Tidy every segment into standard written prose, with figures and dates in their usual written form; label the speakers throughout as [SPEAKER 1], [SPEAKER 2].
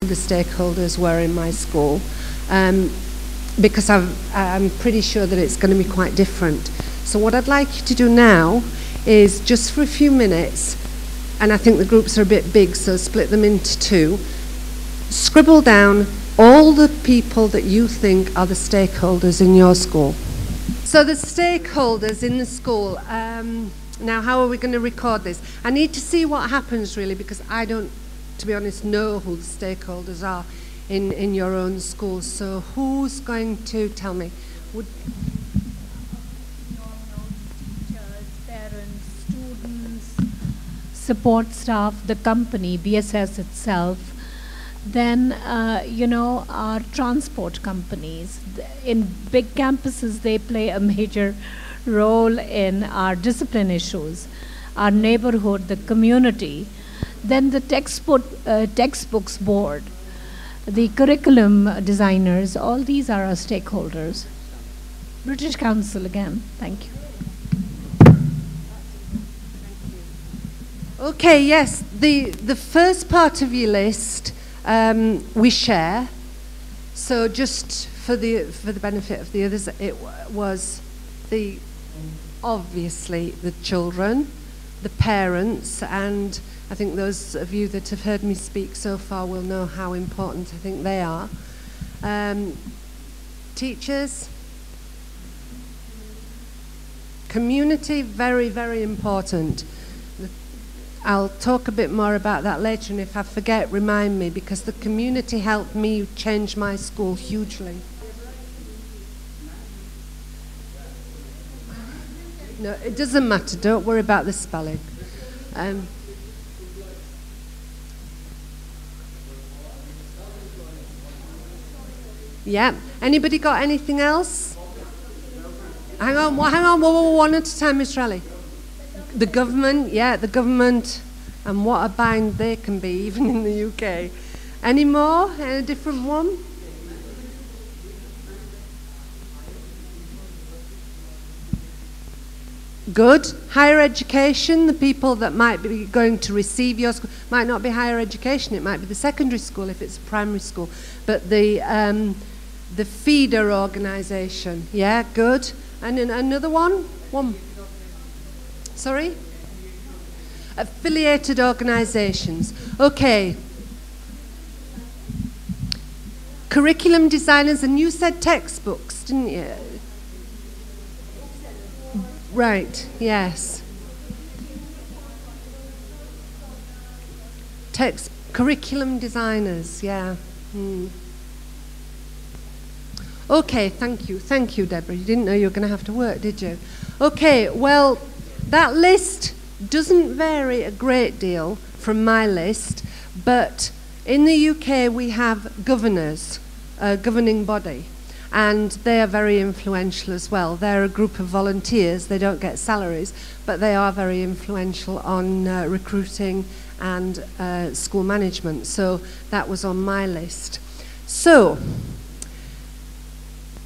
[SPEAKER 1] the stakeholders were in my school, because I'm pretty sure that it's going to be quite different. So what I'd like you to do now is, just for a few minutes, and I think the groups are a bit big, so split them into two, scribble down all the people that you think are the stakeholders in your school. So the stakeholders in the school, now how are we going to record this? I need to see what happens really, because I don't, to be honest, know who the stakeholders are in your own school. So who's going to tell me?
[SPEAKER 2] Teachers, parents, students, support staff, the company, BSS itself. Then, our transport companies. In big campuses, they play a major role in our discipline issues, our neighborhood, the community. Then the textbooks board, the curriculum designers, all these are our stakeholders. British Council again, thank you.
[SPEAKER 1] Okay, yes, the first part of your list we share. So just for the benefit of the others, it was obviously the children, the parents, and I think those of you that have heard me speak so far will know how important I think they are. Teachers, community, very, very important. I'll talk a bit more about that later, and if I forget, remind me, because the community helped me change my school hugely. No, it doesn't matter. Don't worry about the spelling. Yeah. Anybody got anything else? Hang on, one at a time, Mr. Ali. The government, yeah, the government, and what a bind they can be, even in the UK. Any more? A different one? Good. Higher education, the people that might be going to receive your school, might not be higher education, it might be the secondary school if it's a primary school, but the feeder organisation, yeah, good. And another one? Sorry? Affiliated organisations. Okay. Curriculum designers, and you said textbooks, didn't you? Right, yes. Curriculum designers, yeah. Okay, thank you, Deborah. You didn't know you were going to have to work, did you? Okay, well, that list doesn't vary a great deal from my list, but in the UK we have governors, a governing body, and they are very influential as well. They're a group of volunteers. They don't get salaries, but they are very influential on recruiting and school management. So that was on my list. So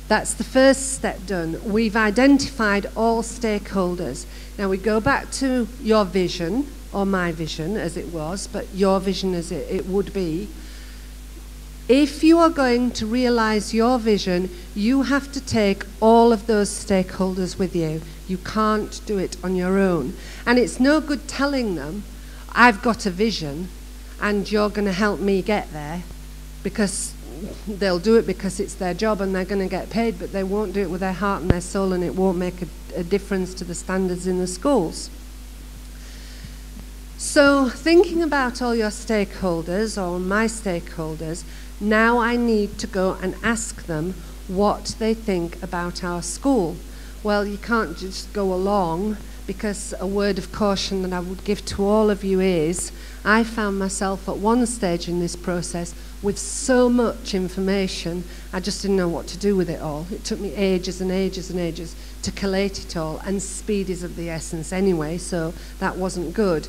[SPEAKER 1] that's the first step done. We've identified all stakeholders. Now we go back to your vision, or my vision as it was, but your vision as it would be. If you are going to realize your vision, you have to take all of those stakeholders with you. You can't do it on your own. And it's no good telling them, I've got a vision and you're going to help me get there, because they'll do it because it's their job and they're going to get paid, but they won't do it with their heart and their soul, and it won't make a difference to the standards in the schools. So thinking about all your stakeholders, or my stakeholders, now I need to go and ask them what they think about our school. Well, you can't just go along, because a word of caution that I would give to all of you is, I found myself at one stage in this process with so much information, I just didn't know what to do with it all. It took me ages and ages and ages to collate it all, and speed is of the essence anyway, so that wasn't good.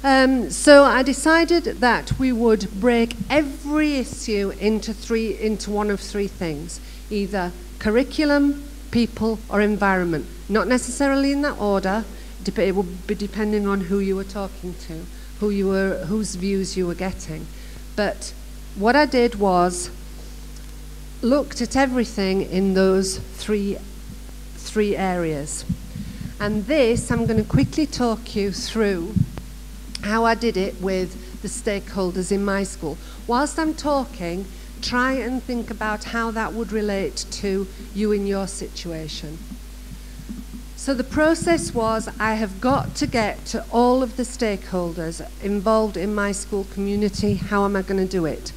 [SPEAKER 1] So I decided that we would break every issue into one of three things: either curriculum, people, or environment. Not necessarily in that order. It will be depending on who you were talking to, whose views you were getting. But what I did was looked at everything in those three areas. And this, I'm going to quickly talk you through how I did it with the stakeholders in my school. Whilst I'm talking, try and think about how that would relate to you in your situation. So the process was, I have got to get to all of the stakeholders involved in my school community. How am I going to do it?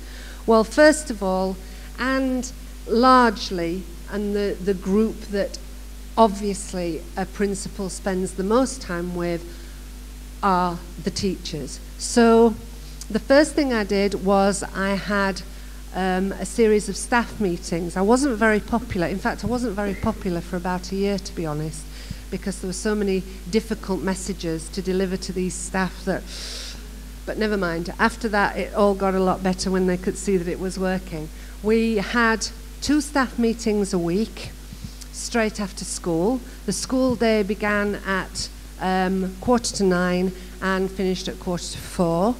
[SPEAKER 1] Well, first of all, and largely, and the group that obviously a principal spends the most time with are the teachers. So the first thing I did was I had a series of staff meetings. I wasn't very popular. In fact, I wasn't very popular for about a year, to be honest, because there were so many difficult messages to deliver to these staff that, but never mind. After that, it all got a lot better when they could see that it was working. We had 2 staff meetings a week, straight after school. The school day began at 9:15 and finished at 4:45,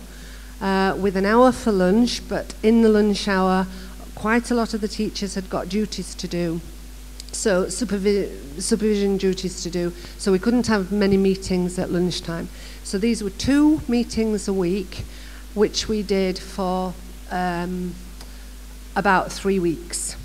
[SPEAKER 1] with an hour for lunch, but in the lunch hour, quite a lot of the teachers had got duties to do, so supervision duties to do, so we couldn't have many meetings at lunchtime. So these were 2 meetings a week, which we did for about 3 weeks.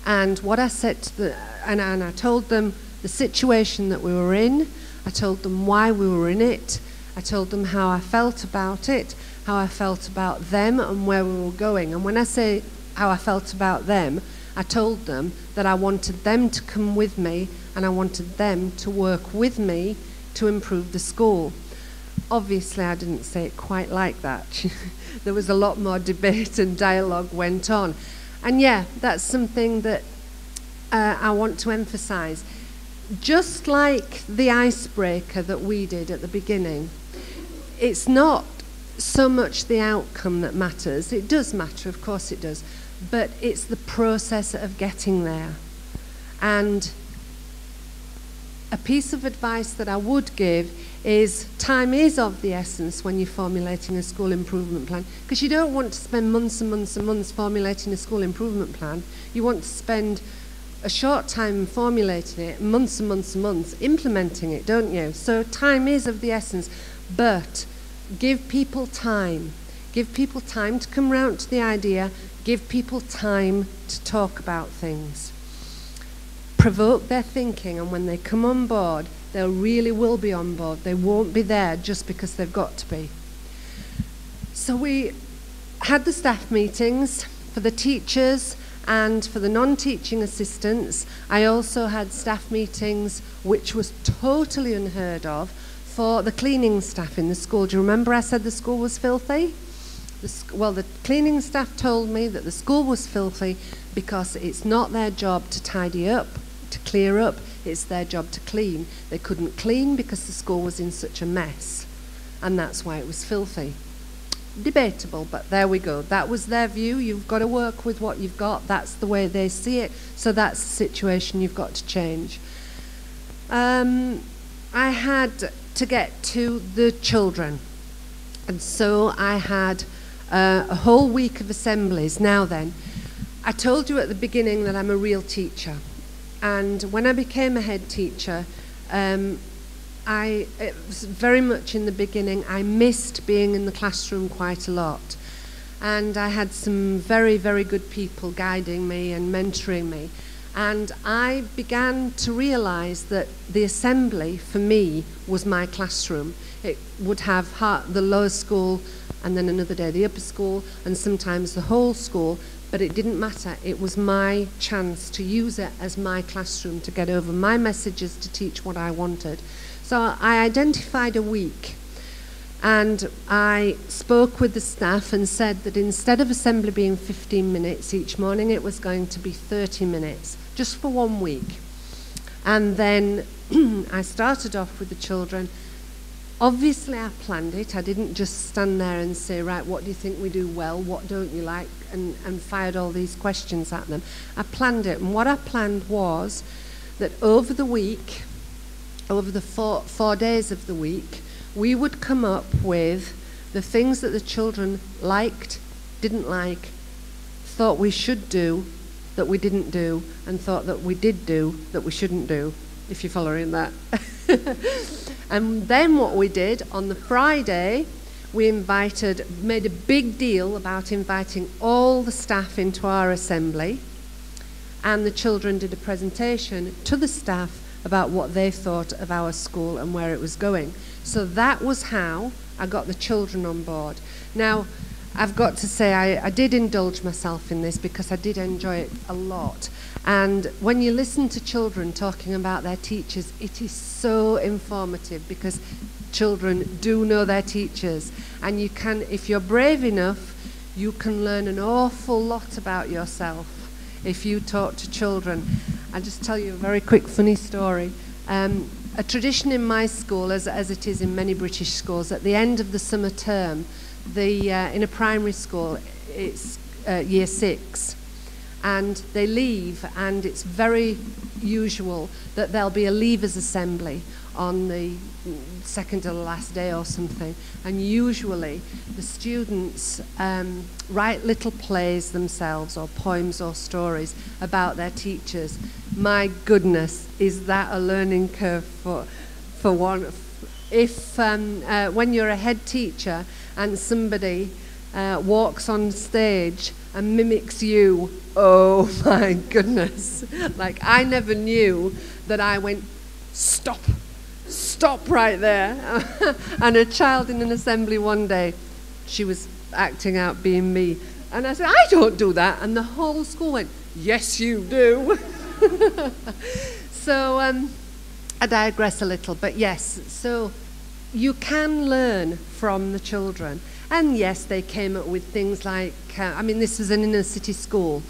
[SPEAKER 1] And what I said to and I told them the situation that we were in, I told them why we were in it, I told them how I felt about it, how I felt about them and where we were going. And when I say how I felt about them, I told them that I wanted them to come with me and I wanted them to work with me to improve the school. Obviously, I didn't say it quite like that. There was a lot more debate and dialogue went on. And yeah, that's something that I want to emphasize. Just like the icebreaker that we did at the beginning, it's not so much the outcome that matters. It does matter, of course it does, but it's the process of getting there. And a piece of advice that I would give is time is of the essence when you're formulating a school improvement plan, because you don't want to spend months and months and months formulating a school improvement plan. You want to spend a short time formulating it, months and months and months implementing it, don't you? So time is of the essence, but give people time. Give people time to come round to the idea. Give people time to talk about things. Provoke their thinking, and when they come on board, they really will be on board. They won't be there just because they've got to be. So we had the staff meetings for the teachers and for the non-teaching assistants. I also had staff meetings, which was totally unheard of, for the cleaning staff in the school. Do you remember I said the school was filthy? Well, the cleaning staff told me that the school was filthy because it's not their job to tidy up, to clear up, it's their job to clean. They couldn't clean because the school was in such a mess, and that's why it was filthy. Debatable, but there we go. That was their view. You've got to work with what you've got. That's the way they see it, so that's the situation you've got to change. I had to get to the children, and so I had a whole week of assemblies. Now then, I told you at the beginning that I'm a real teacher, and when I became a head teacher, it was very much in the beginning, I missed being in the classroom quite a lot, and I had some very, very good people guiding me and mentoring me, and I began to realize that the assembly for me was my classroom. It would have the lower school and then another day the upper school and sometimes the whole school, but it didn't matter. It was my chance to use it as my classroom, to get over my messages, to teach what I wanted. So I identified a week, and I spoke with the staff and said that instead of assembly being 15 minutes each morning, it was going to be 30 minutes, just for 1 week. And then I started off with the children. Obviously, I planned it. I didn't just stand there and say, right, what do you think we do well, what don't you like, and fired all these questions at them. I planned it, and what I planned was that over the week, over the four days of the week, we would come up with the things that the children liked, didn't like, thought we should do that we didn't do, and thought that we did do that we shouldn't do, if you're following that. And then what we did on the Friday, we made a big deal about inviting all the staff into our assembly, and the children did a presentation to the staff about what they thought of our school and where it was going. So that was how I got the children on board. Now, I've got to say I did indulge myself in this because I did enjoy it a lot. And when you listen to children talking about their teachers, it is so informative because children do know their teachers. And you can, if you're brave enough, you can learn an awful lot about yourself if you talk to children. I'll just tell you a very quick funny story. A tradition in my school, as it is in many British schools, at the end of the summer term, in a primary school, it's year 6, and they leave, and it's very usual that there'll be a leavers assembly on the second to the last day or something, and usually the students write little plays themselves, or poems or stories about their teachers. My goodness, is that a learning curve for one? If when you're a head teacher and somebody walks on stage and mimics you, oh my goodness. Like, I never knew that I went, stop right there. And a child in an assembly one day, she was acting out being me. And I said, I don't do that. And the whole school went, yes, you do. So I digress a little, but yes, so you can learn from the children. And yes, they came up with things like, I mean, this was an inner city school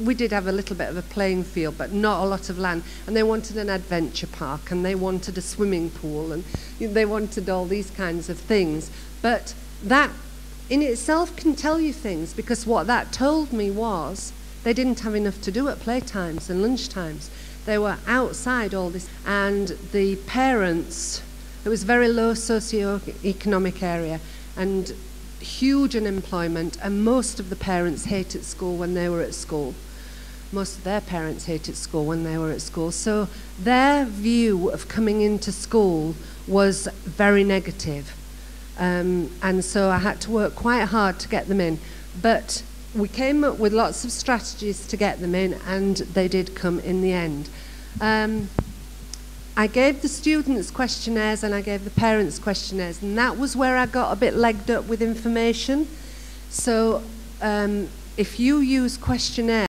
[SPEAKER 1] we did have a little bit of a playing field, but not a lot of land. And they wanted an adventure park, and they wanted a swimming pool, and they wanted all these kinds of things. But that in itself can tell you things, because what that told me was they didn't have enough to do at playtimes and lunchtimes. They were outside all this, and the parents, it was a very low socio-economic area, and huge unemployment, and most of the parents hated school when they were at school. Most of their parents hated school when they were at school. So their view of coming into school was very negative. And so I had to work quite hard to get them in. But we came up with lots of strategies to get them in, and they did come in the end. I gave the students questionnaires and I gave the parents questionnaires, and that was where I got a bit legged up with information. So if you use questionnaires,